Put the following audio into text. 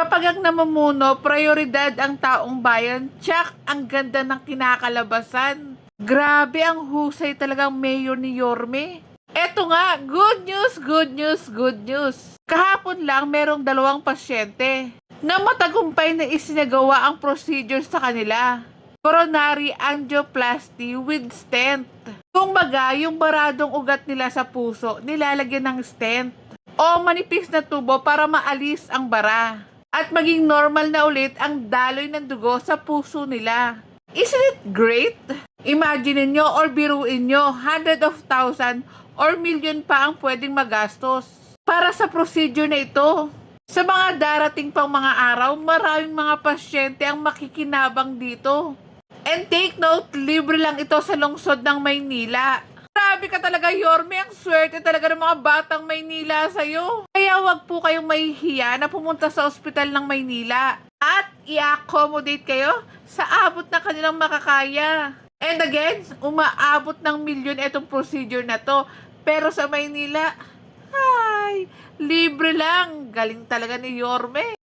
Kapag ang namumuno, prioridad ang taong bayan, tsak ang ganda ng kinakalabasan. Grabe ang husay talagang mayor ni Yorme. Eto nga, good news, good news, good news. Kahapon lang merong 2 pasyente na matagumpay na isinagawa ang procedure sa kanila. Coronary angioplasty with stent. Kumbaga, yung baradong ugat nila sa puso, nilalagyan ng stent o manipis na tubo para maalis ang bara at maging normal na ulit ang daloy ng dugo sa puso nila. Isn't it great? Imagine nyo or biruin nyo, 100,000 or million pa ang pwedeng magastos para sa procedure na ito. Sa mga darating pang mga araw, maraming mga pasyente ang makikinabang dito. And take note, libre lang ito sa lungsod ng Maynila. Grabe ka talaga, Yorme. Ang swerte talaga ng mga batang Maynila sa'yo. Kaya wag po kayong mahihiya na pumunta sa ospital ng Maynila at i-accommodate kayo sa abot na kanilang makakaya. And again, umaabot ng milyon itong procedure na to. Pero sa Maynila, ay, libre lang. Galing talaga ni Yorme.